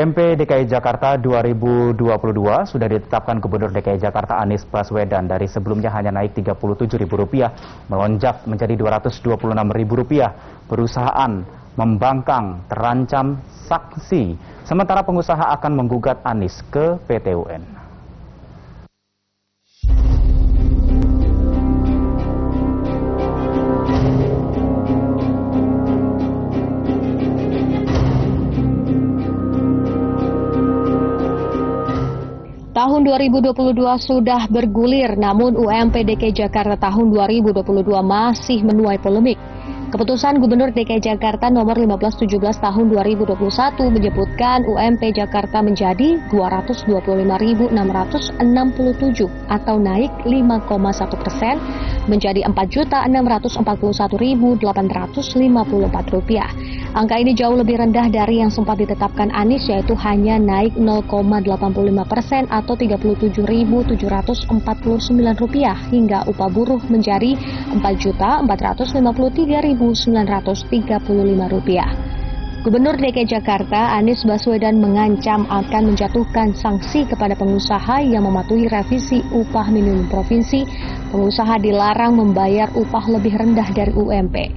UMP DKI Jakarta 2022 sudah ditetapkan Gubernur DKI Jakarta Anies Baswedan. Dari sebelumnya hanya naik Rp37.000, melonjak menjadi Rp226.000. Perusahaan membangkang terancam sanksi, sementara pengusaha akan menggugat Anies ke PT UN. Tahun 2022 sudah bergulir, namun UMP DKI Jakarta tahun 2022 masih menuai polemik. Keputusan Gubernur DKI Jakarta nomor 1517 tahun 2021 menyebutkan UMP Jakarta menjadi Rp225.667 atau naik 5,1% menjadi Rp4.641.854. Angka ini jauh lebih rendah dari yang sempat ditetapkan Anies, yaitu hanya naik 0,85% atau Rp37.749 hingga upah buruh menjadi Rp4.053.935. Gubernur DKI Jakarta Anies Baswedan mengancam akan menjatuhkan sanksi kepada pengusaha yang mematuhi revisi upah minimum provinsi. Pengusaha dilarang membayar upah lebih rendah dari UMP.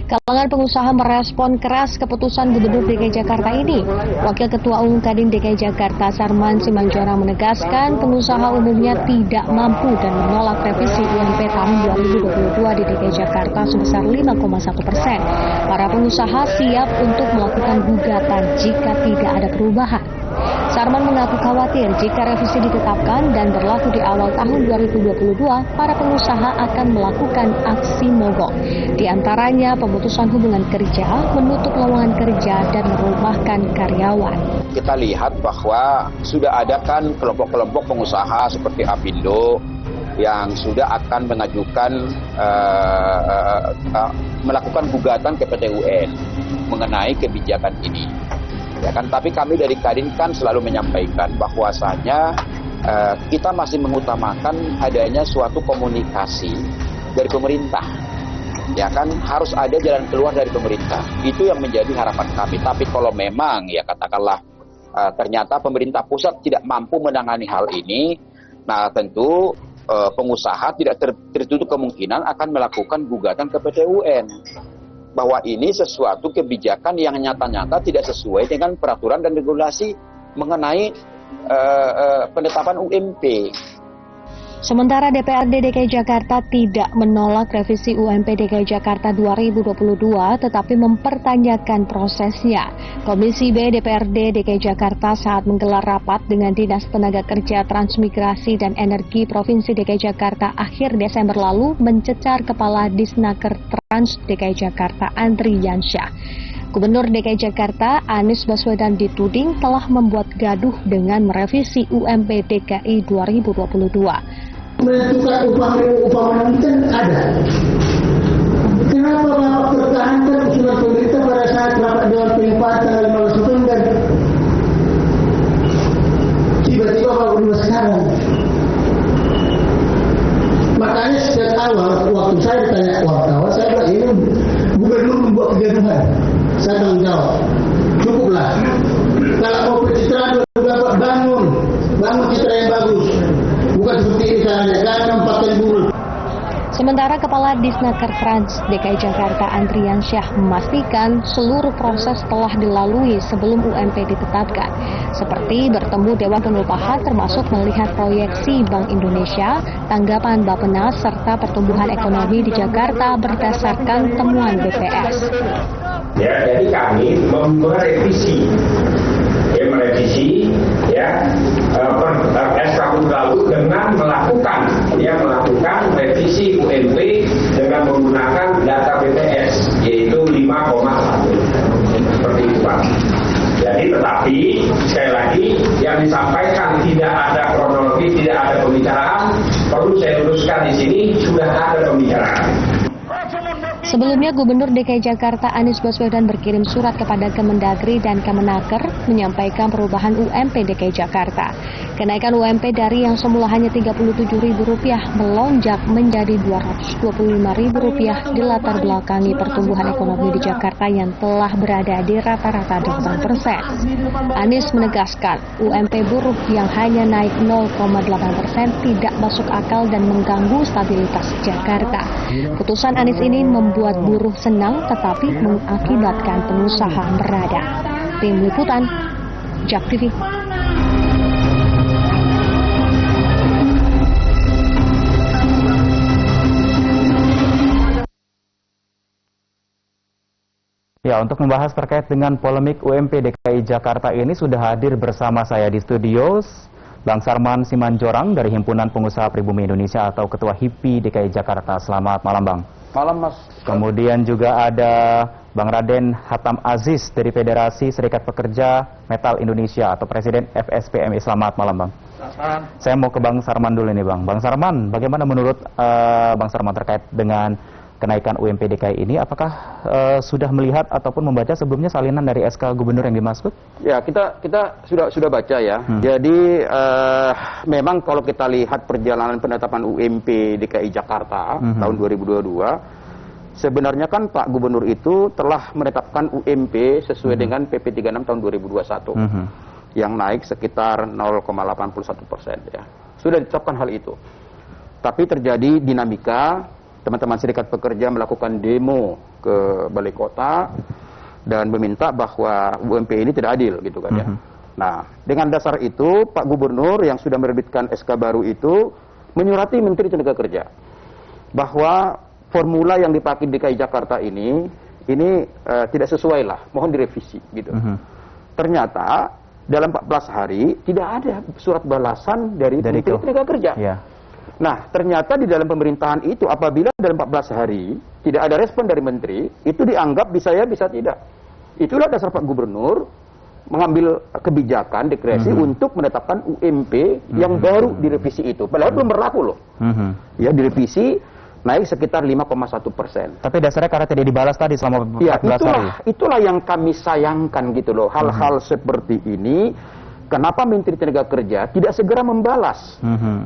Kalangan pengusaha merespon keras keputusan Gubernur DKI Jakarta ini. Wakil Ketua Umum Kadin DKI Jakarta Sarman Simanjorang menegaskan pengusaha umumnya tidak mampu dan menolak revisi UMP tahun 2022 di DKI Jakarta sebesar 5,1%. Para pengusaha siap untuk melakukan gugatan jika tidak ada perubahan. Sarman mengaku khawatir jika revisi ditetapkan dan berlaku di awal tahun 2022, para pengusaha akan melakukan aksi mogok. Di antaranya pemutusan hubungan kerja, menutup lowongan kerja, dan merumahkan karyawan. Kita lihat bahwa sudah ada kan kelompok-kelompok pengusaha seperti Apindo yang sudah akan mengajukan melakukan gugatan ke PT UN mengenai kebijakan ini. Ya kan, tapi kami dari Kadin kan selalu menyampaikan bahwasanya kita masih mengutamakan adanya suatu komunikasi dari pemerintah. Ya kan, harus ada jalan keluar dari pemerintah. Itu yang menjadi harapan kami. Tapi kalau memang ya katakanlah ternyata pemerintah pusat tidak mampu menangani hal ini, nah tentu pengusaha tidak tertutup kemungkinan akan melakukan gugatan ke PT UN. Bahwa ini sesuatu kebijakan yang nyata-nyata tidak sesuai dengan peraturan dan regulasi mengenai penetapan UMP. Sementara DPRD DKI Jakarta tidak menolak revisi UMP DKI Jakarta 2022, tetapi mempertanyakan prosesnya. Komisi B DPRD DKI Jakarta saat menggelar rapat dengan Dinas Tenaga Kerja Transmigrasi dan Energi Provinsi DKI Jakarta akhir Desember lalu mencecar Kepala Disnaker Trans DKI Jakarta Andri Yansyah. Gubernur DKI Jakarta Anies Baswedan dituding telah membuat gaduh dengan merevisi UMP DKI 2022. Menentukan upah minimum kan ada. Kenapa Bapak pertahankan usulan pemerintah pada saat rapat Dewan Pengupahan tanggal 15 November? Tiba-tiba Bapak berubah sekarang. Makanya sejak awal waktu saya ditanya wartawan, saya bilang ini gubernur membuat kegaduhan. Saya tanggung jawab. Cukuplah. Kalau mau pencitraan Bapak bangun citra yang bagus. Bukan seperti ini caranya, jangan menempatkan buruh. Sementara Kepala Disnaker Trans DKI Jakarta Andri Yansyah memastikan seluruh proses telah dilalui sebelum UMP ditetapkan, seperti bertemu Dewan Pengupahan termasuk melihat proyeksi Bank Indonesia, tanggapan Bappenas, serta pertumbuhan ekonomi di Jakarta berdasarkan temuan BPS. Ya, jadi kami merevisi SKUD lalu dengan melakukan revisi UMP dengan menggunakan data BPS yaitu 5,1 seperti itu Pak. Jadi tetapi sekali lagi yang disampaikan tidak ada kronologi, tidak ada pembicaraan, perlu saya luruskan di sini sudah ada pembicaraan. Sebelumnya, Gubernur DKI Jakarta Anies Baswedan berkirim surat kepada Kemendagri dan Kemenaker menyampaikan perubahan UMP DKI Jakarta. Kenaikan UMP dari yang semula hanya Rp37.000 melonjak menjadi Rp225.000 dilatar belakangi pertumbuhan ekonomi di Jakarta yang telah berada di rata-rata 8%. Anies menegaskan UMP buruh yang hanya naik 0,8% tidak masuk akal dan mengganggu stabilitas Jakarta. Putusan Anies ini membuat buruh senang tetapi mengakibatkan pengusaha berada. Tim Liputan, JAK TV. Ya, untuk membahas terkait dengan polemik UMP DKI Jakarta ini sudah hadir bersama saya di studio Bang Sarman Simanjorang dari Himpunan Pengusaha Pribumi Indonesia atau Ketua HIPI DKI Jakarta. Selamat malam, Bang. Malam, Mas. Kemudian juga ada Bang Raden Hatam Aziz dari Federasi Serikat Pekerja Metal Indonesia atau Presiden FSPMI. Selamat malam, Bang. Selamat. Saya mau ke Bang Sarman dulu nih, Bang. Bang Sarman, bagaimana menurut Bang Sarman terkait dengan kenaikan UMP DKI ini? Apakah sudah melihat ataupun membaca sebelumnya salinan dari SK Gubernur yang dimaksud? Ya, kita sudah baca ya. Jadi memang kalau kita lihat perjalanan penetapan UMP DKI Jakarta tahun 2022, sebenarnya kan Pak Gubernur itu telah menetapkan UMP sesuai dengan PP 36 tahun 2021 yang naik sekitar 0,81% ya. Sudah ditetapkan hal itu. Tapi terjadi dinamika, teman-teman serikat pekerja melakukan demo ke balai kota dan meminta bahwa UMP ini tidak adil gitu kan ya. Nah, dengan dasar itu Pak Gubernur yang sudah menerbitkan SK baru itu menyurati Menteri Tenaga Kerja bahwa formula yang dipakai DKI Jakarta ini tidak sesuai lah, mohon direvisi gitu. Ternyata dalam 14 hari tidak ada surat balasan dari Menteri Tenaga Kerja. Yeah. Nah, ternyata di dalam pemerintahan itu apabila dalam 14 hari tidak ada respon dari menteri, itu dianggap bisa ya, bisa tidak. Itulah dasar Pak Gubernur mengambil kebijakan dikresi untuk menetapkan UMP yang baru direvisi itu. Padahal belum berlaku loh. Ya, direvisi naik sekitar 5,1%. Tapi dasarnya karena tidak dibalas tadi selama 14 ya, hari. Itulah yang kami sayangkan gitu loh. Hal-hal seperti ini. Kenapa Menteri Tenaga Kerja tidak segera membalas?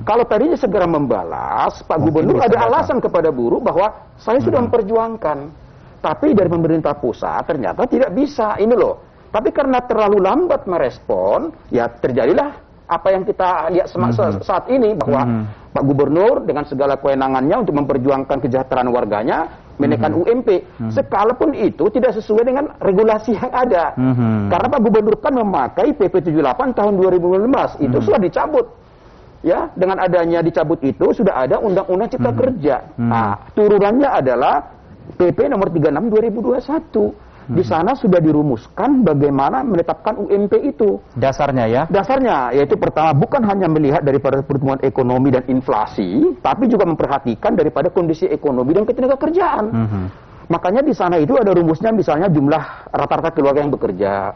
Kalau tadinya segera membalas, Pak Gubernur ada alasan kepada buruh bahwa saya sudah memperjuangkan. Tapi dari pemerintah pusat ternyata tidak bisa. Ini loh. Tapi karena terlalu lambat merespon, ya terjadilah apa yang kita lihat saat ini bahwa Pak Gubernur dengan segala kewenangannya untuk memperjuangkan kesejahteraan warganya menaikkan UMP, sekalipun itu tidak sesuai dengan regulasi yang ada. Karena Pak Gubernur kan memakai PP 78 tahun 2015, itu sudah dicabut. Ya, dengan adanya dicabut itu sudah ada Undang-Undang Cipta Kerja. Nah, turunannya adalah PP nomor 36 2021. Di sana sudah dirumuskan bagaimana menetapkan UMP itu. Dasarnya ya? Dasarnya, yaitu pertama bukan hanya melihat daripada pertumbuhan ekonomi dan inflasi, tapi juga memperhatikan daripada kondisi ekonomi dan ketenagakerjaan. Makanya di sana itu ada rumusnya, misalnya jumlah rata-rata keluarga yang bekerja,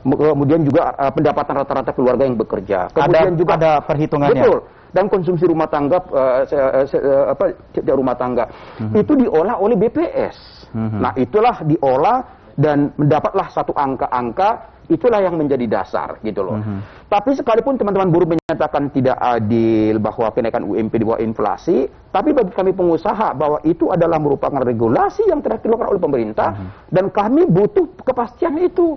kemudian juga pendapatan rata-rata keluarga yang bekerja. Kemudian juga ada perhitungannya. Betul. Dan konsumsi rumah tangga, rumah tangga itu diolah oleh BPS. Nah, itulah diolah dan mendapatlah satu angka-angka, itulah yang menjadi dasar gitu loh. Tapi sekalipun teman-teman buruh menyatakan tidak adil bahwa kenaikan UMP di bawah inflasi, tapi bagi kami pengusaha bahwa itu adalah merupakan regulasi yang telah dilakukan oleh pemerintah dan kami butuh kepastian itu.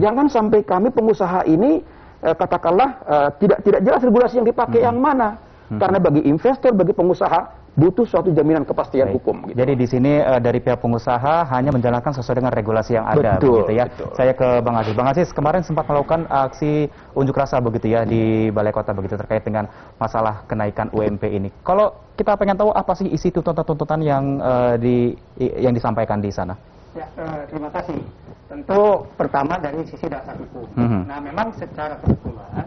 Jangan sampai kami pengusaha ini katakanlah tidak jelas regulasi yang dipakai yang mana. Karena bagi investor, bagi pengusaha butuh suatu jaminan kepastian hukum. Gitu. Jadi di sini dari pihak pengusaha hanya menjalankan sesuai dengan regulasi yang ada, begitu ya. Betul. Saya ke Bang Aziz. Bang Aziz kemarin sempat melakukan aksi unjuk rasa begitu ya di Balai Kota begitu terkait dengan masalah kenaikan UMP ini. Kalau kita pengen tahu apa sih isi tuntutan-tuntutan yang disampaikan di sana? Ya, terima kasih. Tentu pertama dari sisi dasar hukum. Nah, memang secara kebetulan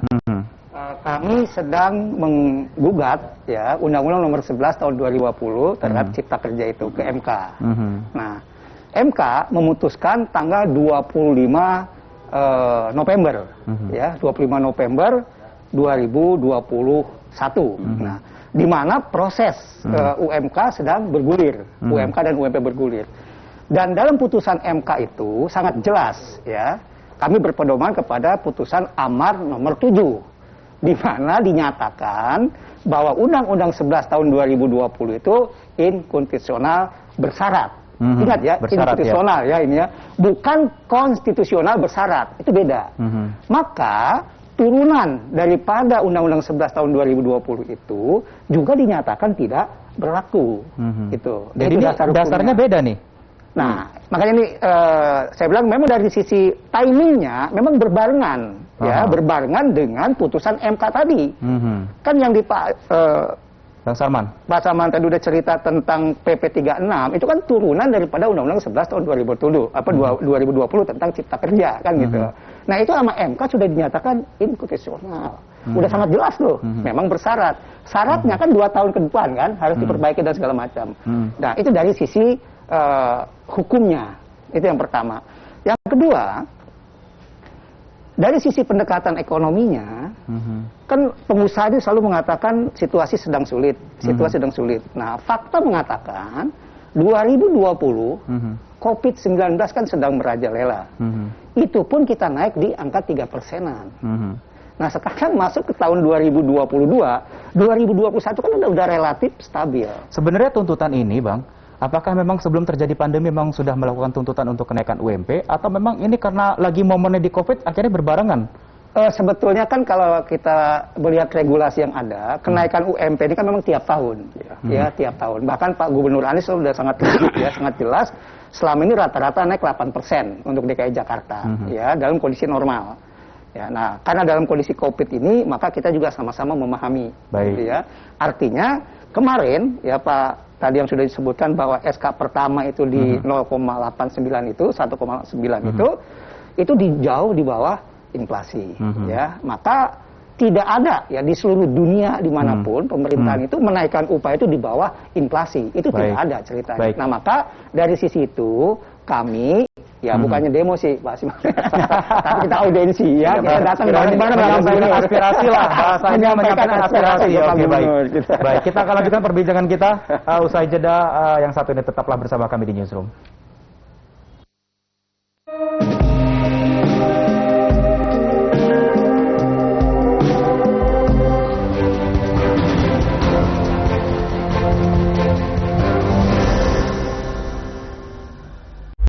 kami sedang menggugat ya Undang-Undang Nomor 11 Tahun 2020 terhadap Cipta Kerja itu ke MK. Nah, MK memutuskan tanggal 25 November ya 25 November 2021. Nah, di mana proses UMK sedang bergulir, UMK dan UMP bergulir. Dan dalam putusan MK itu sangat jelas ya, kami berpedoman kepada putusan Amar nomor 7 di mana dinyatakan bahwa Undang-Undang 11 tahun 2020 itu inkonstitusional bersyarat. Ingat ya, inkonstitusional ya ini ya, bukan konstitusional bersyarat, itu beda. Maka turunan daripada Undang-Undang 11 tahun 2020 itu juga dinyatakan tidak berlaku. Itu. Jadi ini dasarnya beda nih. Nah, makanya ini saya bilang memang dari sisi timingnya memang berbarengan, ya berbarengan dengan putusan MK tadi. Kan yang di Bang Sarman. Pak Sarman tadi udah cerita tentang PP 36, itu kan turunan daripada Undang-Undang 11 tahun 2020 tentang Cipta Kerja kan gitu. Nah, itu sama MK sudah dinyatakan inkonstitusional. Udah sangat jelas loh, memang bersyarat. Syaratnya kan 2 tahun ke depan kan harus diperbaiki dan segala macam. Nah, itu dari sisi hukumnya. Itu yang pertama. Yang kedua, dari sisi pendekatan ekonominya, kan pengusaha itu selalu mengatakan situasi sedang sulit, sedang sulit. Nah, fakta mengatakan 2020 COVID-19 kan sedang merajalela. Itu pun kita naik di angka 3%-an. Nah, sekarang masuk ke tahun 2022, 2021 kan udah relatif stabil. Sebenarnya tuntutan ini, Bang, apakah memang sebelum terjadi pandemi memang sudah melakukan tuntutan untuk kenaikan UMP atau memang ini karena lagi momennya di Covid akhirnya berbarengan? Sebetulnya kan kalau kita melihat regulasi yang ada, kenaikan UMP ini kan memang tiap tahun, ya tiap tahun. Bahkan Pak Gubernur Anies sudah sangat tegas, ya, sangat jelas. Selama ini rata-rata naik 8% untuk DKI Jakarta, ya dalam kondisi normal. Ya, nah, karena dalam kondisi COVID ini, maka kita juga sama-sama memahami. Gitu ya. Artinya kemarin, ya Pak, tadi yang sudah disebutkan bahwa SK pertama itu di 0,89 itu, 1,9 itu jauh di bawah inflasi. Ya, maka tidak ada ya di seluruh dunia dimanapun pemerintahan itu menaikkan upah itu di bawah inflasi. Itu tidak ada ceritanya. Nah, maka dari sisi itu kami ya bukannya demo sih Pak Simon, tapi kita audiensi ya, kita datang bareng-bareng menyampaikan aspirasi lah, bahasanya menyampaikan aspirasi. Oke, baik. Baik, kita akan lanjutkan perbincangan kita usai jeda. Yang satu ini tetaplah bersama kami di Newsroom.